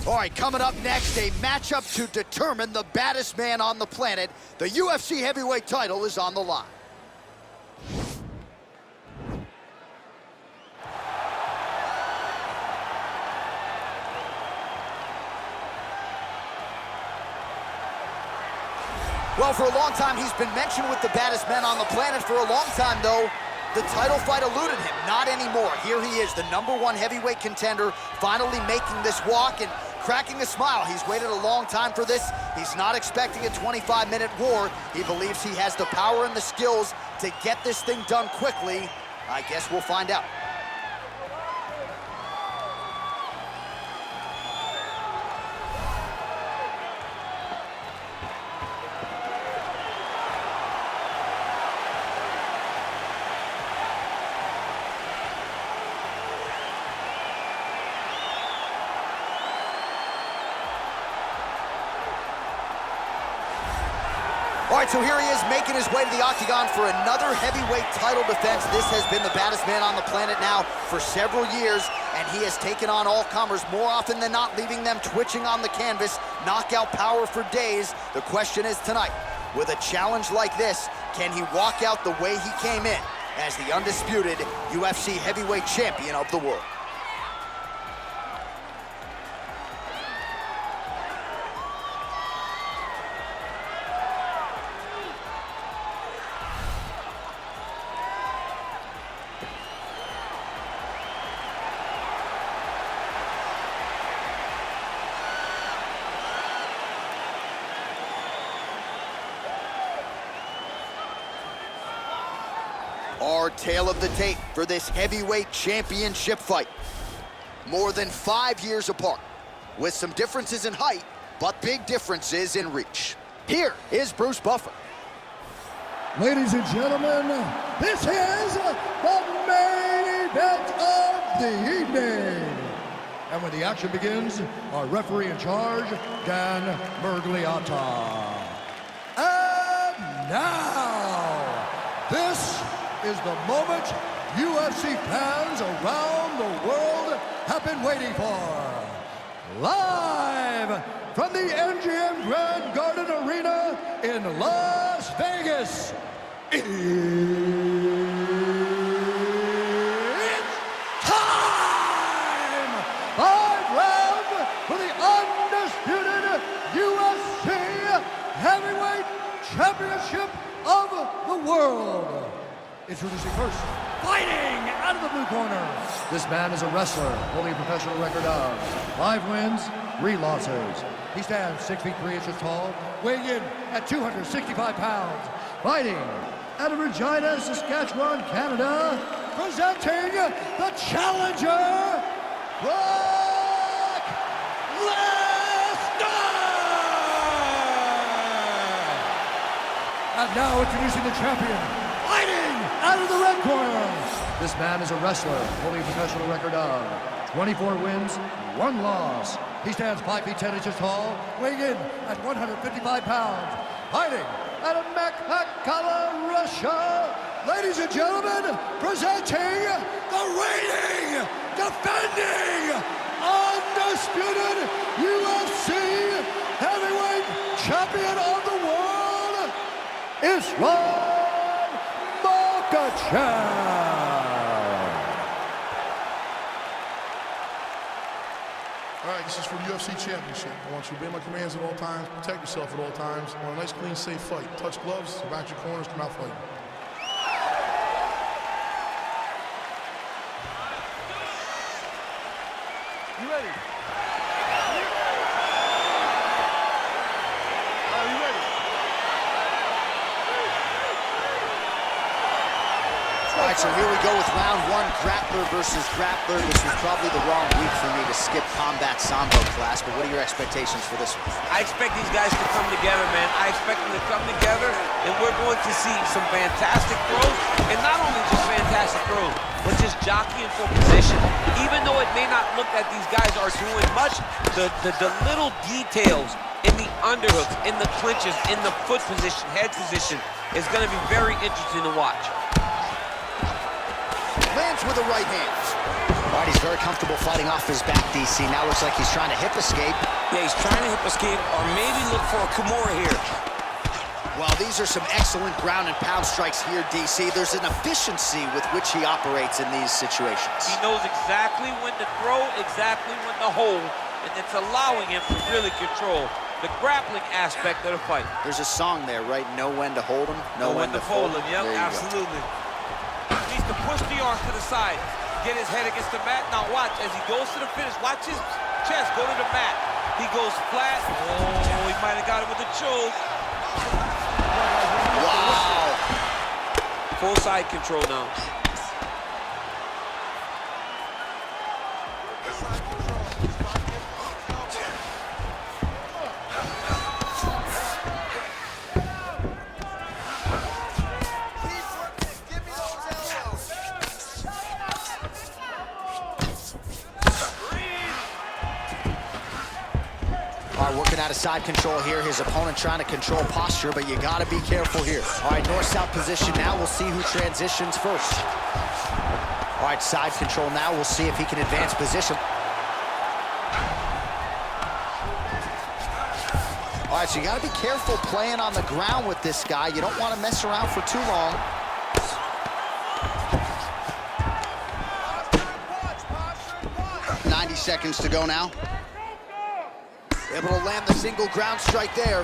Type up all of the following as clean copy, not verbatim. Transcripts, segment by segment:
All right, coming up next, a matchup to determine the baddest man on the planet. The UFC heavyweight title is on the line. Well, for a long time, he's been mentioned with the baddest men on the planet. For a long time, though, the title fight eluded him. Not anymore. Here he is, the #1 heavyweight contender, finally making this walk and cracking a smile. He's waited a long time for this. He's not expecting a 25-minute war. He believes he has the power and the skills to get this thing done quickly. I guess we'll find out. All right, so here he is making his way to the octagon for another heavyweight title defense. This has been the baddest man on the planet now for several years, and he has taken on all comers more often than not, leaving them twitching on the canvas, knockout power for days. The question is tonight, with a challenge like this, can he walk out the way he came in as the undisputed UFC heavyweight champion of the world? Our tale of the tape for this heavyweight championship fight. More than 5 years apart, with some differences in height, but big differences in reach. Here is Bruce Buffer. Ladies and gentlemen, this is the main event of the evening. And when the action begins, our referee in charge, Dan Mergliata. And now, this is the moment UFC fans around the world have been waiting for. Live from the MGM Grand Garden Arena in Las Vegas, it's time! 5 rounds for the undisputed UFC Heavyweight Championship of the world. Introducing first, fighting out of the blue corner. This man is a wrestler, holding a professional record of 5 wins, 3 losses. He stands 6 feet 3 inches tall, weighing in at 265 pounds. Fighting out of Regina, Saskatchewan, Canada, presenting the challenger, Brock Lesnar! And now introducing the champion, fighting out of the red corner. This man is a wrestler, holding a professional record of 24 wins, 1 loss. He stands 5 feet 10 inches tall, weighing in at 155 pounds. Fighting out of Makhachev, Russia. Ladies and gentlemen, presenting the reigning, defending, undisputed UFC heavyweight champion of the world, Makhachev. All right, this is for the UFC Championship. I want you to obey my commands at all times, protect yourself at all times. I want a nice, clean, safe fight. Touch gloves, back your corners, come out fighting. You ready? All right, so here we go with round 1, grappler versus grappler. This was probably the wrong week for me to skip combat sambo class, but what are your expectations for this one? I expect these guys to come together, man. I expect them to come together, and we're going to see some fantastic throws, and not only just fantastic throws, but just jockeying for position. Even though it may not look that these guys are doing much, the little details in the underhooks, in the clinches, in the foot position, head position, is going to be very interesting to watch. Lands with the right hand. All right, he's very comfortable fighting off his back, DC. Now looks like he's trying to hip escape. Yeah, he's trying to hip escape or maybe look for a Kimura here. Well, these are some excellent ground and pound strikes here, DC. There's an efficiency with which he operates in these situations. He knows exactly when to throw, exactly when to hold, and it's allowing him to really control the grappling aspect of the fight. There's a song there, right? Know when to hold him, know when to fold him. Yep, absolutely. He needs to push the arms to the side, get his head against the mat. Now watch, as he goes to the finish, watch his chest go to the mat. He goes flat. Oh, he might have got it with a choke. Wow. Full side control now. All right, working out of side control here. His opponent trying to control posture, but you got to be careful here. All right, north-south position now. We'll see who transitions first. All right, side control now. We'll see if he can advance position. All right, so you got to be careful playing on the ground with this guy. You don't want to mess around for too long. Seconds to go now. Able to land the single ground strike there.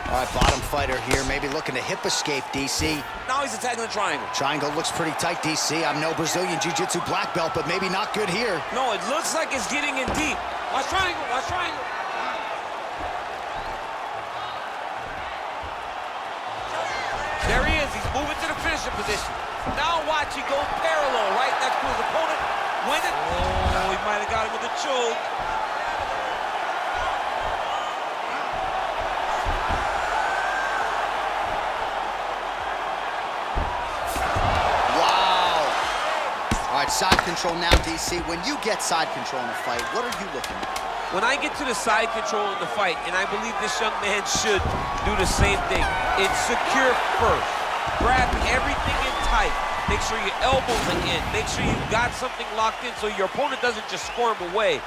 All right, bottom fighter here, maybe looking to hip escape, DC. Now he's attacking the triangle. Triangle looks pretty tight, DC. I'm no Brazilian Jiu-Jitsu black belt, but maybe not good here. No, it looks like it's getting in deep. Watch triangle, watch triangle. There he is, he's moving to the finishing position. Now watch, he goes parallel, right next to his opponent. Win it. Oh, he might have got him with a choke. Wow. All right, side control now, DC. When you get side control in a fight, what are you looking at? When I get to the side control in the fight, and I believe this young man should do the same thing, it's secure first. Grab everything in tight. Make sure your elbows are in. Make sure you've got something locked in so your opponent doesn't just squirm away.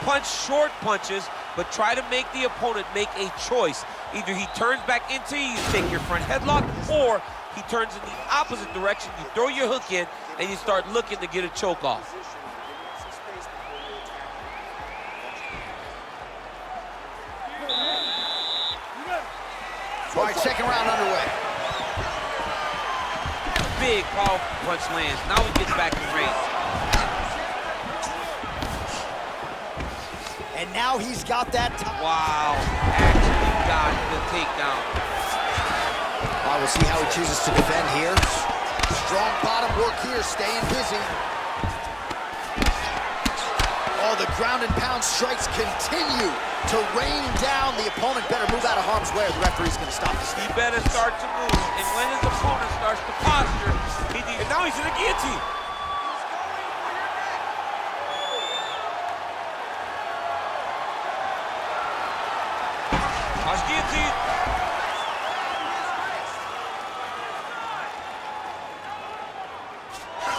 Punch short punches, but try to make the opponent make a choice. Either he turns back into you, take your front headlock, or he turns in the opposite direction. You throw your hook in, and you start looking to get a choke off. All right, second round underway. Big, powerful punch lands. Now he gets back in range. And now he's got that. Wow, actually got the takedown. All right, we'll see how he chooses to defend here. Strong bottom work here, staying busy. Oh, the ground and pound strikes continue to rain down. The opponent better move out of harm's way or the referee's going to stop this. He better start to move, and when his opponent starts to posture, and now he's in a guillotine. Watch guillotine.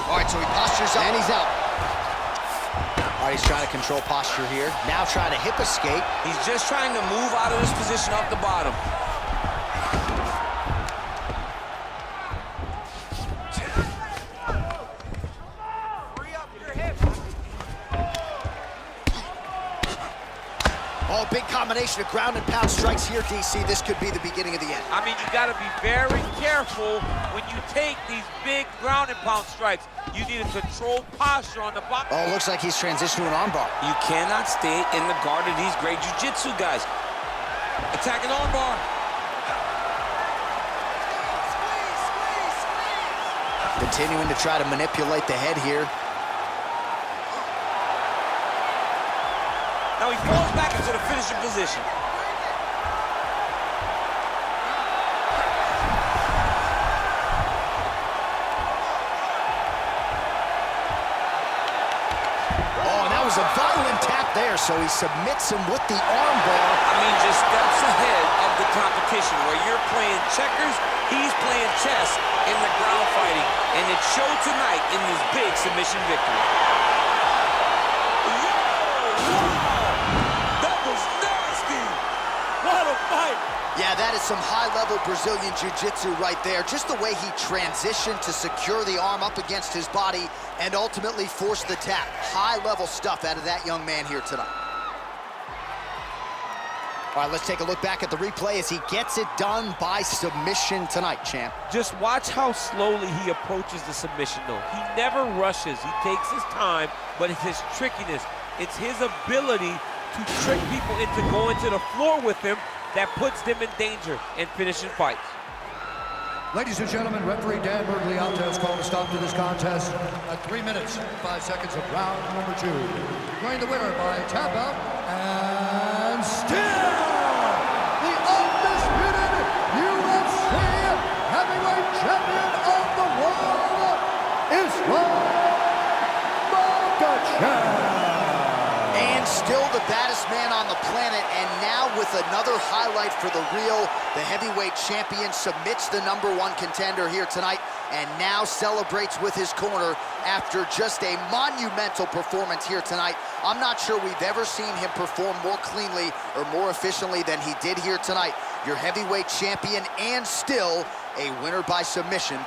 All right, so he postures up, and he's out. All right, he's trying to control posture here. Now trying to hip escape. He's just trying to move out of this position off the bottom. Oh, big combination of ground and pound strikes here, DC. This could be the beginning of the end. I mean, you got to be very careful when you take these big ground and pound strikes. You need a controlled posture on the bottom. Oh, looks like he's transitioned to an armbar. You cannot stay in the guard of these great jiu-jitsu guys. Attacking armbar. Continuing to try to manipulate the head here. Now he falls back into the finishing position. Oh, now was a violent tap there, so he submits him with the armbar. I mean, just steps ahead of the competition. Where you're playing checkers, he's playing chess in the ground fighting. And it showed tonight in this big submission victory. That was nasty. What a fight. Yeah, that is some high-level Brazilian jiu-jitsu right there. Just the way he transitioned to secure the arm up against his body and ultimately force the tap. High-level stuff out of that young man here tonight. All right, let's take a look back at the replay as he gets it done by submission tonight, champ. Just watch how slowly he approaches the submission, though. He never rushes. He takes his time, but it's his trickiness. It's his ability to trick people into going to the floor with him that puts them in danger and finishing fights. Ladies and gentlemen, referee Dan Bergliata has called a stop to this contest at 3 minutes, 5 seconds of round number 2. Declaring the winner by tap out, and still the undisputed UFC heavyweight champion of the world, Islam Makhachev. And still the baddest man on the planet, and now with another highlight for the real, the heavyweight champion submits the #1 contender here tonight, and now celebrates with his corner after just a monumental performance here tonight. I'm not sure we've ever seen him perform more cleanly or more efficiently than he did here tonight. Your heavyweight champion, and still a winner by submission tonight.